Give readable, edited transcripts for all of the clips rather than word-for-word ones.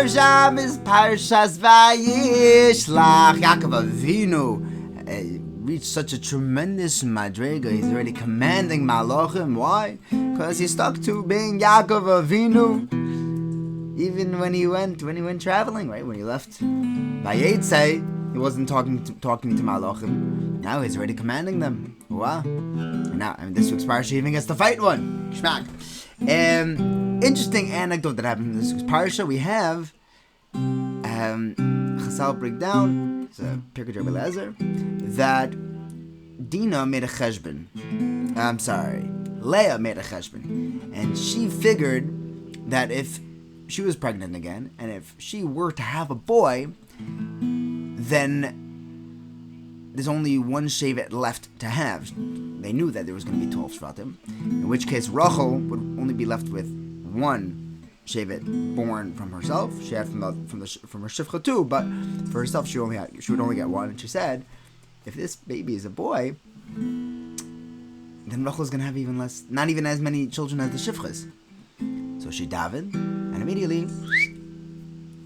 Parsha is Parshas Vayishlach. Yaakov Avinu reached such a tremendous madrega. He's already commanding Malachim. Why? Because he stuck to being Yaakov Avinu, even when he went traveling. Right, when he left Vayetze, he wasn't talking to Malachim. Now he's already commanding them. Wow! Now, this week's Parsha even gets to fight one. Shmak. Interesting anecdote that happened in this week's Parsha. We have Chazal break down, it's a Pirkei Rabbi Eliezer, that Leah made a cheshbon, and she figured that if she was pregnant again, and if she were to have a boy, then there's only one shevet left to have. They knew that there was going to be 12 shvatim, in which case Rachel would only be left with one shevet born from herself. She had from her shifcha too, but for herself she would only get one. And she said, if this baby is a boy, then Rachel is going to have even less, not even as many children as the shifchas. So she davened, and immediately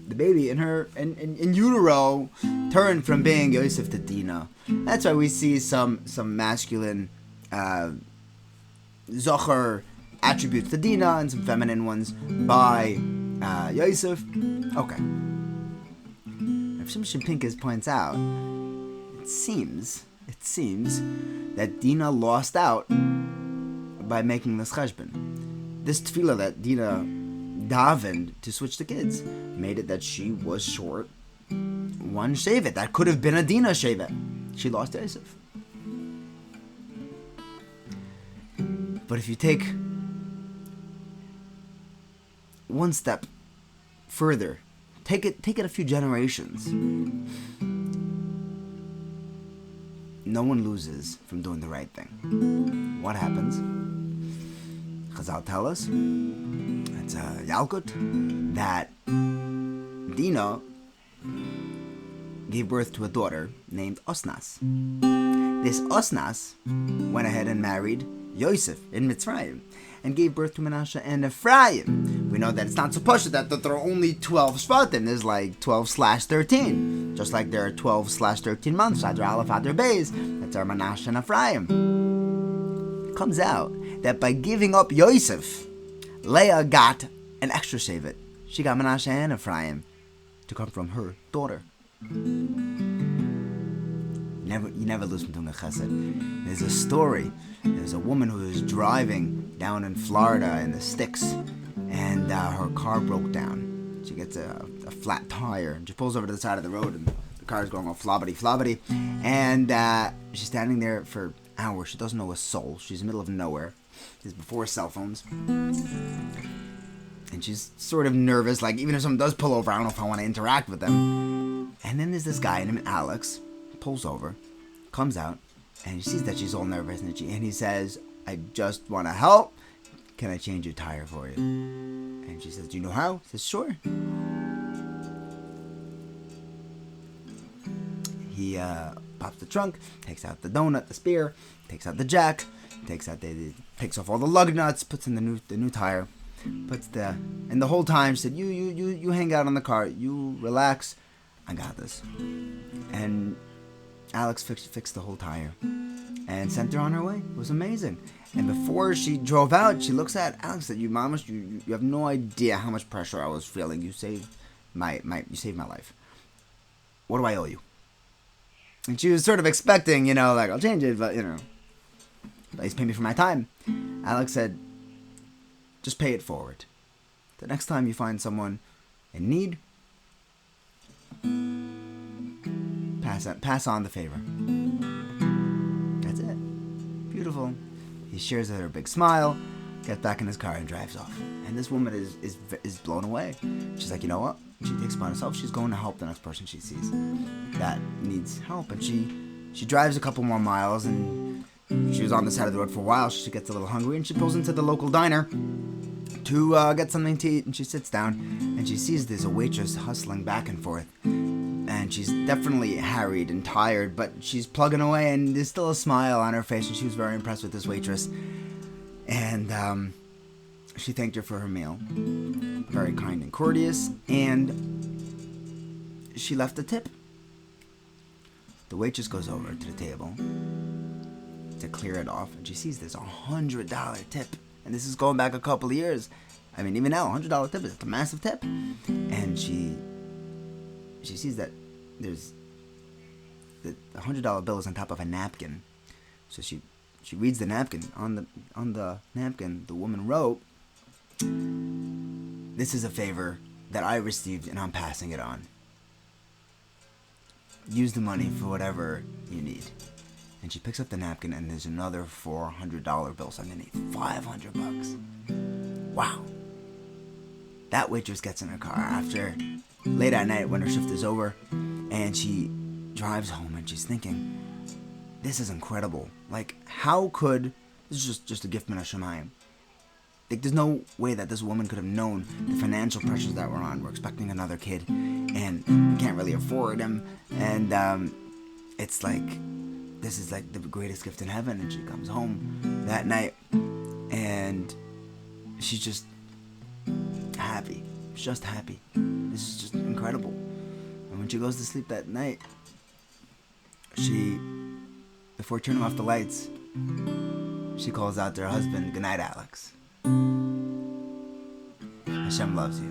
the baby in her in utero turned from being Yosef to Dinah. That's why we see some masculine zocher attributes to Dinah and some feminine ones by Yosef. Okay. Rav Shimshon Pincus points out, it seems that Dinah lost out by making this cheshbon. This tefillah that Dinah davened to switch the kids made it that she was short one shevet. That could have been a Dinah shevet. She lost Yosef. But if you take one step further, take it a few generations, no one loses from doing the right thing. What happens? Chazal tell us, it's a Yalkut, that Dinah gave birth to a daughter named Osnas. This Osnas went ahead and married Yosef in Mitzrayim and gave birth to Menashe and Ephraim. We know that it's not supposed to that there are only 12 Shvatim. There's like 12/13. Just like there are 12/13 months. Adar Aleph, Adar Beis. That's our Menashe and Ephraim. It comes out that by giving up Yosef, Leah got an extra shevet. She got Menashe and Ephraim to come from her daughter. You never lose from doing a chesed. There's a story. There's a woman who was driving down in Florida in the sticks, and her car broke down. She gets a flat tire, and she pulls over to the side of the road, and the car is going all flobbity, and she's standing there for hours. She doesn't know a soul. She's in the middle of nowhere. This is before cell phones. And she's sort of nervous, like, even if someone does pull over, I don't know if I want to interact with them. And then there's this guy named Alex, pulls over, comes out, and he sees that she's all nervous, and he says, I just want to help. Can I change your tire for you? And she says, do you know how? He says, sure. He pops the trunk, takes out the donut, the spear, takes out the jack, picks off all the lug nuts, puts in the new tire, and the whole time she said, you hang out on the car, you relax, I got this. And Alex fixed the whole tire and sent her on her way. It was amazing. And before she drove out, she looks at Alex and said, you have no idea how much pressure I was feeling. You saved my life. What do I owe you? And she was sort of expecting, like, I'll change it, but, please pay me for my time. Alex said, just pay it forward. The next time you find someone in need, pass on the favor. That's it. Beautiful. He shares with her a big smile, gets back in his car and drives off. And this woman is blown away. She's like, you know what? She takes upon herself. She's going to help the next person she sees that needs help. And she drives a couple more miles, and she was on the side of the road for a while. She gets a little hungry, and she pulls into the local diner to get something to eat. And she sits down, and she sees there's a waitress hustling back and forth. And she's definitely harried and tired, but she's plugging away, and there's still a smile on her face, and she was very impressed with this waitress. And She thanked her for her meal, very kind and courteous, and she left a tip. The waitress goes over to the table to clear it off, and she sees there's $100 tip, and this is going back a couple of years. I mean, even now, $100 tip is a massive tip, and she sees that there's the $100 bill is on top of a napkin, so she reads the napkin. On the napkin, the woman wrote, "This is a favor that I received, and I'm passing it on. Use the money for whatever you need." And she picks up the napkin, and there's another $400 bills underneath. $500. Wow. That waitress gets in her car after late at night when her shift is over, and she drives home, and she's thinking, this is incredible. Like, how could... This is just a gift min hashamayim. Like, there's no way that this woman could have known the financial pressures that we're on. We're expecting another kid, and we can't really afford him. And it's like, this is like the greatest gift in heaven. And she comes home that night, and she's just happy. She's just happy. This is just incredible. And when she goes to sleep that night, before turning off the lights, she calls out to her husband, "Good night, Alex. Hashem loves you."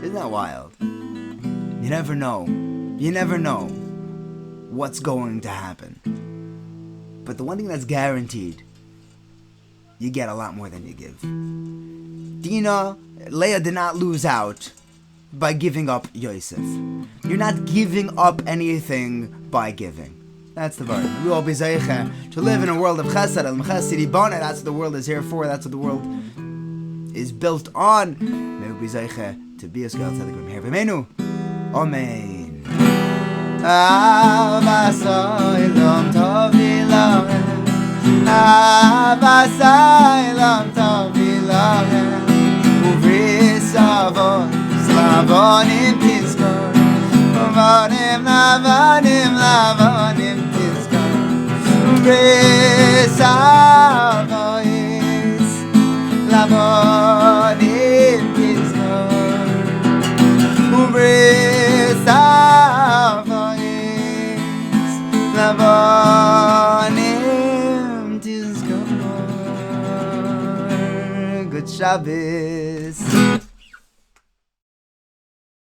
Isn't that wild? You never know. You never know what's going to happen. But the one thing that's guaranteed, you get a lot more than you give. Leah did not lose out by giving up Yosef. You're not giving up anything by giving. That's the word. We will be zeicha to live in a world of chesed al chesed ibana. That's what the world is here for. That's what the world is built on. May we be zeicha to be a scale tzedek here. V'meinu. Amen. Ahavas Oilam tovi lachem. Ahavas Oilam tovi lachem. Uvris avon slavonim tizkor. Lavanim, lavanim, lavanim tizkor. Uvris avos lavanim tizkor. Uvris avos lavanim tizkor. Good Shabbos.